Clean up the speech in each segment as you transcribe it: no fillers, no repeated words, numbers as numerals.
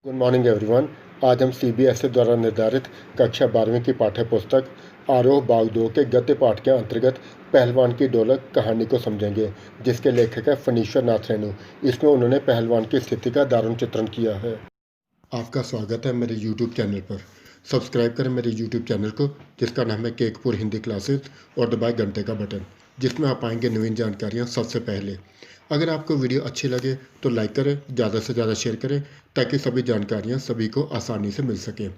Good morning everyone. आज हम CBSE द्वारा निर्धारित कक्षा 12वीं की पाठ्य पुस्तक आरोह भाग 2 के गद्य पाठ के अंतर्गत पहलवान की ढोलक कहानी को समझेंगे, जिसके लेखक है फणीश्वर नाथ रेणु। इसमें उन्होंने पहलवान की स्थिति का दारुण चित्रण किया है। आपका स्वागत है मेरे यूट्यूब चैनल पर। सब्सक्राइब करें मेरे यूट्यूब चैनल को, जिसका नाम है केकपुर हिंदी क्लासेस, और दबाएं घंटे का बटन, जिसमें आप पाएंगे नवीन जानकारियाँ सबसे पहले। अगर आपको वीडियो अच्छी लगे तो लाइक करें, ज़्यादा से ज़्यादा शेयर करें, ताकि सभी जानकारियाँ सभी को आसानी से मिल सकें।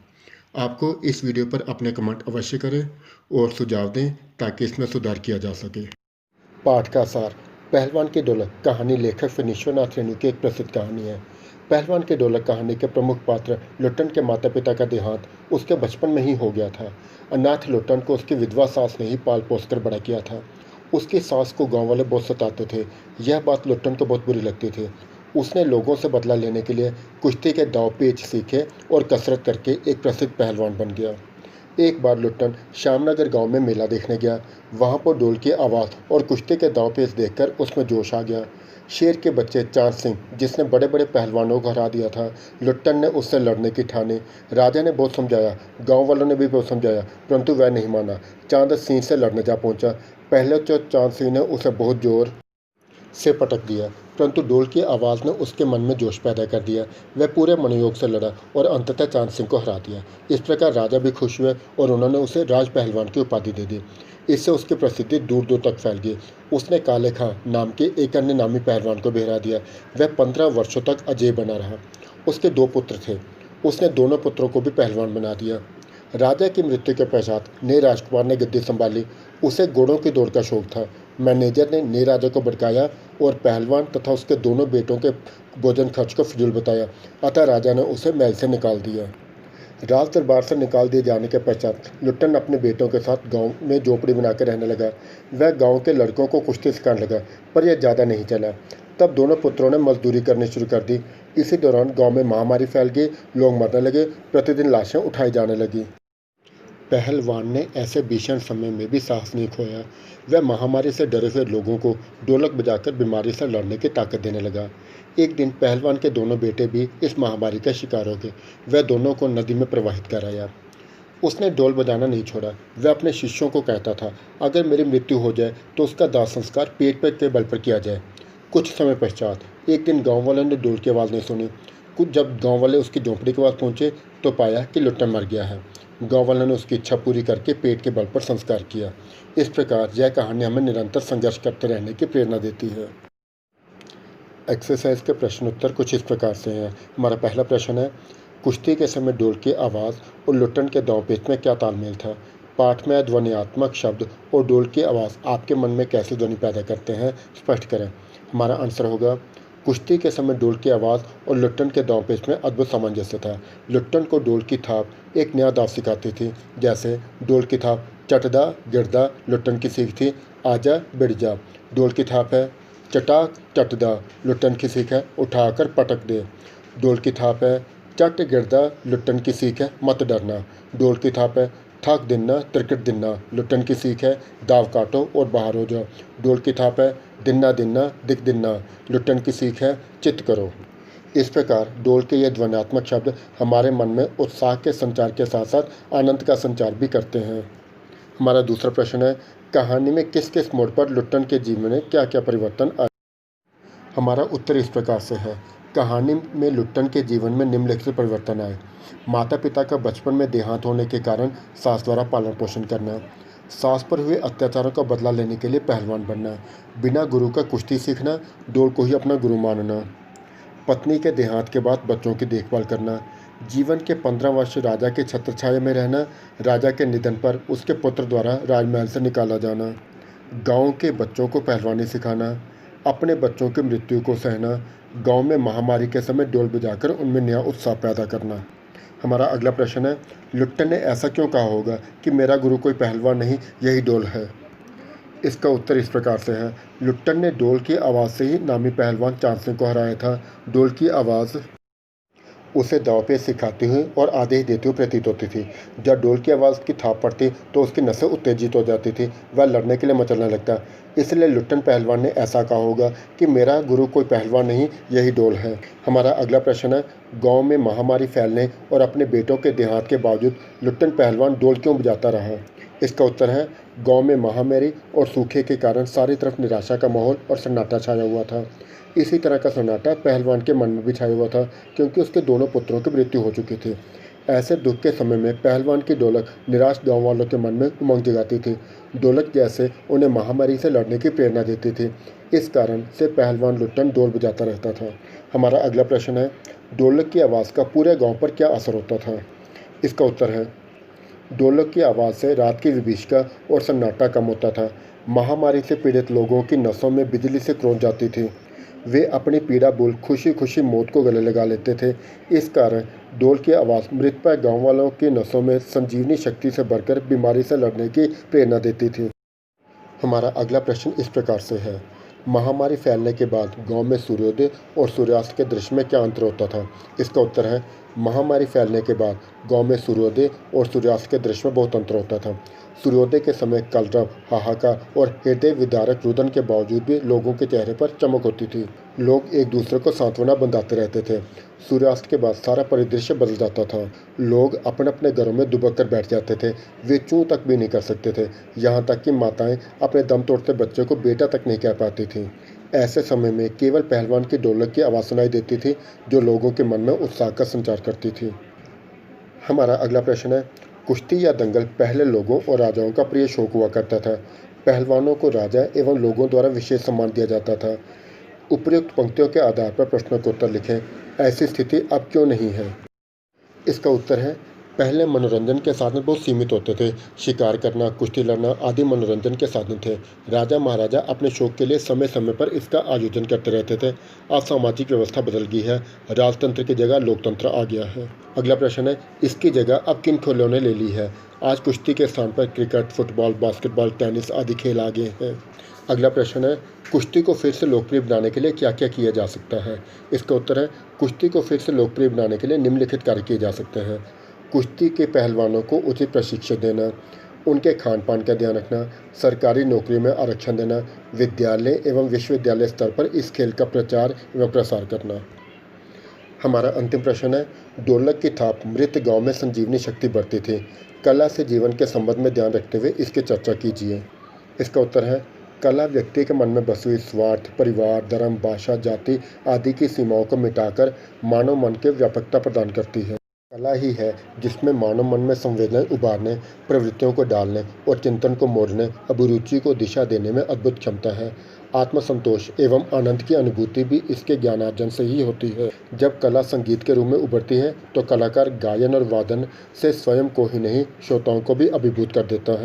आपको इस वीडियो पर अपने कमेंट अवश्य करें और सुझाव दें, ताकि इसमें सुधार किया जा सके। पाठ का सार। पहलवान की ढोलक कहानी लेखक फणीश्वर नाथ रेणु की एक प्रसिद्ध कहानी है। पहलवान की ढोलक कहानी के प्रमुख पात्र लुट्टन के माता पिता का देहांत उसके बचपन में ही हो गया था। अनाथ लुट्टन को उसकी विधवा सास ने ही पाल पोस कर बड़ा किया था। उसकी सास को गांव वाले बहुत सताते थे। यह बात लुट्टन को बहुत बुरी लगती थी। उसने लोगों से बदला लेने के लिए कुश्ती के दांव पेच सीखे और कसरत करके एक प्रसिद्ध पहलवान बन गया। एक बार लुट्टन श्यामनगर गांव में मेला देखने गया। वहां पर ढोल की आवाज़ और कुश्ती के दांव पेच देखकर उसमें जोश आ गया। शेर के बच्चे चांद सिंह, जिसने बड़े बड़े पहलवानों को हरा दिया था, लुट्टन ने उससे लड़ने की ठानी। राजा ने बहुत समझाया, गांव वालों ने भी बहुत समझाया, परंतु वह नहीं माना। चांद सिंह से लड़ने जा पहुंचा। पहले तो चांद सिंह ने उसे बहुत जोर से पटक दिया, परंतु ढोल की आवाज़ ने उसके मन में जोश पैदा कर दिया। वह पूरे मनोयोग से लड़ा और अंततः चांद सिंह को हरा दिया। इस प्रकार राजा भी खुश हुए और उन्होंने उसे राज पहलवान की उपाधि दे दी। इससे उसकी प्रसिद्धि दूर दूर तक फैल गई। उसने काले खां नाम के एक अन्य नामी पहलवान को भी हरा दिया। वह 15 वर्षों तक अजेय बना रहा। उसके 2 पुत्र थे। उसने दोनों पुत्रों को भी पहलवान बना दिया। राजा की मृत्यु के पश्चात नए राजकुमार ने गद्दी संभाली। उसे घोड़ों की दौड़ का शौक था। मैनेजर ने नए राजा को भड़काया और पहलवान तथा उसके दोनों बेटों के भोजन खर्च को फिजूल बताया। अतः राजा ने उसे महल से निकाल दिया। राज दरबार से निकाल दिए जाने के पश्चात लुट्टन अपने बेटों के साथ गांव में झोपड़ी बनाकर रहने लगा। वह गांव के लड़कों को कुश्ती सिखाने लगा, पर यह ज़्यादा नहीं चला। तब दोनों पुत्रों ने मजदूरी करनी शुरू कर दी। इसी दौरान गांव में महामारी फैल गई। लोग मरने लगे। प्रतिदिन लाशें उठाई जाने लगी। पहलवान ने ऐसे भीषण समय में भी साहस नहीं खोया। वह महामारी से डरे हुए लोगों को ढोलक बजाकर बीमारी से लड़ने की ताकत देने लगा। एक दिन पहलवान के दोनों बेटे भी इस महामारी का शिकार हो गए। वह दोनों को नदी में प्रवाहित कराया। उसने ढोल बजाना नहीं छोड़ा। वह अपने शिष्यों को कहता था, अगर मेरी मृत्यु हो जाए तो उसका दाह संस्कार पेट पे के बल पर किया जाए। कुछ समय पश्चात एक दिन गांव वालों ने ढोल की आवाज़ नहीं सुनी। कुछ जब गांव वाले उसकी झोंपड़ी के पास पहुंचे तो पाया कि लुट्टन मर गया है। गांव वालों ने उसकी इच्छा पूरी करके पेट के बल पर संस्कार किया। इस प्रकार यह कहानी हमें निरंतर संघर्ष करते रहने की प्रेरणा देती है। एक्सरसाइज के प्रश्न उत्तर कुछ इस प्रकार से हैं। हमारा पहला प्रश्न है, कुश्ती के समय ढोल की आवाज़ और लुट्टन के दांव पेच में क्या तालमेल था? पाठ में ध्वनियात्मक शब्द और ढोल की आवाज़ आपके मन में कैसी ध्वनि पैदा करते हैं, स्पष्ट करें। हमारा आंसर होगा, कुश्ती के समय ढोल की आवाज़ और लुट्टन के दांव पेच में अद्भुत सामंजस्य था। लुट्टन को ढोल की थाप एक नया दाव सिखाती थी। जैसे ढोल की थाप चटदा गिरदा लुट्टन की सीख थी आजा बिड़ जा। ढोल की थाप है चटाक चटदा, लुट्टन की सीख है उठाकर पटक दे। ढोल की थाप है चट गिरदा, लुट्टन की सीख है मत डरना। ढोल की थाप है थक दिन्ना त्रिकट दिन्ना, लुट्टन की सीख है दाव काटो और बाहर हो जाओ। ढोल की थाप है दिन्ना दिन्ना दिख दिन्ना, लुट्टन की सीख है चित करो। इस प्रकार ढोल के ये ध्वन्यात्मक शब्द हमारे मन में उत्साह के संचार के साथ साथ आनंद का संचार भी करते हैं। हमारा दूसरा प्रश्न है, कहानी में किस किस मोड़ पर लुट्टन के जीवन में क्या क्या परिवर्तन आए? हमारा उत्तर इस प्रकार से है, कहानी में लुट्टन के जीवन में निम्नलिखित परिवर्तन आए। माता पिता का बचपन में देहांत होने के कारण सास द्वारा पालन पोषण करना, सास पर हुए अत्याचारों का बदला लेने के लिए पहलवान बनना, बिना गुरु का कुश्ती सीखना, ढोल को ही अपना गुरु मानना, पत्नी के देहांत के बाद बच्चों की देखभाल करना, जीवन के 15 वर्ष राजा के छत्रछाया में रहना, राजा के निधन पर उसके पुत्र द्वारा राजमहल से निकाला जाना, गांव के बच्चों को पहलवानी सिखाना, अपने बच्चों की मृत्यु को सहना, गांव में महामारी के समय ढोल बजाकर उनमें नया उत्साह पैदा करना। हमारा अगला प्रश्न है, लुट्टन ने ऐसा क्यों कहा होगा कि मेरा गुरु कोई पहलवान नहीं, यही ढोल है? इसका उत्तर इस प्रकार से है, लुट्टन ने ढोल की आवाज़ से ही नामी पहलवान चांद सिंह को हराया था। ढोल की आवाज़ उसे दांवपेच सिखाती हुई और आदेश देती हुई प्रतीत होती थी। जब डोल की आवाज़ की थाप पड़ती तो उसकी नसें उत्तेजित हो जाती थी, वह लड़ने के लिए मचलने लगता। इसलिए लुट्टन पहलवान ने ऐसा कहा होगा कि मेरा गुरु कोई पहलवान नहीं, यही डोल है। हमारा अगला प्रश्न है, गांव में महामारी फैलने और अपने बेटों के देहांत के बावजूद लुट्टन पहलवान डोल क्यों बजाता रहा? इसका उत्तर है, गांव में महामारी और सूखे के कारण सारी तरफ निराशा का माहौल और सन्नाटा छाया हुआ था। इसी तरह का सन्नाटा पहलवान के मन में भी छाया हुआ था, क्योंकि उसके दोनों पुत्रों की मृत्यु हो चुकी थी। ऐसे दुख के समय में पहलवान की ढोलक निराश गांव वालों के मन में उमंग जगाती थी। ढोलक जैसे उन्हें महामारी से लड़ने की प्रेरणा देती थी। इस कारण से पहलवान लुट्टन ढोल बजाता रहता था। हमारा अगला प्रश्न है, ढोलक की आवाज़ का पूरे गांव पर क्या असर होता था? इसका उत्तर है, ढोलक की आवाज़ से रात की विभीषिका और सन्नाटा कम होता था। महामारी से पीड़ित लोगों की नसों में बिजली से क्रोध जाती थी। वे अपनी पीड़ा भूल खुशी खुशी मौत को गले लगा लेते थे। इस कारण ढोल की आवाज़ मृतप्राय गांव वालों की नसों में संजीवनी शक्ति से भरकर बीमारी से लड़ने की प्रेरणा देती थी। हमारा अगला प्रश्न इस प्रकार से है, महामारी फैलने के बाद गांव में सूर्योदय और सूर्यास्त के दृश्य में क्या अंतर होता था? इसका उत्तर है, महामारी फैलने के बाद गांव में सूर्योदय और सूर्यास्त के दृश्य में बहुत अंतर होता था। सूर्योदय के समय कलरव, हाहाकार और हृदय विदारक रुदन के बावजूद भी लोगों के चेहरे पर चमक होती थी। लोग एक दूसरे को सांत्वना बंधाते रहते थे। सूर्यास्त के बाद सारा परिदृश्य बदल जाता था। लोग अपने अपने घरों में दुबक कर बैठ जाते थे। वे चूं तक भी नहीं कर सकते थे। यहाँ तक कि माताएं अपने दम तोड़ते बच्चे को बेटा तक नहीं कह पाती थी। ऐसे समय में केवल पहलवान की ढोलक की आवाज़ सुनाई देती थी, जो लोगों के मन में उत्साह का संचार करती थी। हमारा अगला प्रश्न है, कुश्ती या दंगल पहले लोगों और राजाओं का प्रिय शौक हुआ करता था। पहलवानों को राजा एवं लोगों द्वारा विशेष सम्मान दिया जाता था। उपर्युक्त पंक्तियों के आधार पर प्रश्नों के उत्तर लिखें। ऐसी स्थिति अब क्यों नहीं है? इसका उत्तर है, पहले मनोरंजन के साधन बहुत सीमित होते थे। शिकार करना, कुश्ती लड़ना आदि मनोरंजन के साधन थे। राजा महाराजा अपने शौक के लिए समय समय पर इसका आयोजन करते रहते थे। आज सामाजिक व्यवस्था बदल गई है। राजतंत्र की जगह लोकतंत्र आ गया है। अगला प्रश्न है, इसकी जगह अब किन खेलों ने ले ली है? आज कुश्ती के स्थान पर क्रिकेट, फुटबॉल, बास्केटबॉल, टेनिस आदि खेल आ गए हैं। अगला प्रश्न है, कुश्ती को फिर से लोकप्रिय बनाने के लिए क्या क्या किया जा सकता है? इसका उत्तर है, कुश्ती को फिर से लोकप्रिय बनाने के लिए निम्नलिखित कार्य किए जा सकते हैं। कुश्ती के पहलवानों को उचित प्रशिक्षण देना, उनके खान पान का ध्यान रखना, सरकारी नौकरी में आरक्षण देना, विद्यालय एवं विश्वविद्यालय स्तर पर इस खेल का प्रचार एवं प्रसार करना। हमारा अंतिम प्रश्न है, ढोलक की थाप मृत गांव में संजीवनी शक्ति बढ़ती थी। कला से जीवन के संबंध में ध्यान रखते हुए इसकी चर्चा कीजिए। इसका उत्तर है, कला व्यक्ति के मन में बसी हुई स्वार्थ, परिवार, धर्म, भाषा, जाति आदि की सीमाओं को मिटाकर मानव मन के व्यापकता प्रदान करती है। कला ही है जिसमें मानव मन में संवेदनाएं उभारने, प्रवृत्तियों को डालने और चिंतन को मोड़ने, अभिरुचि को दिशा देने में अद्भुत क्षमता है। आत्मसंतोष एवं आनंद की अनुभूति भी इसके ज्ञानार्जन से ही होती है। जब कला संगीत के रूप में उभरती है तो कलाकार गायन और वादन से स्वयं को ही नहीं, श्रोताओं को भी अभिभूत कर देता है।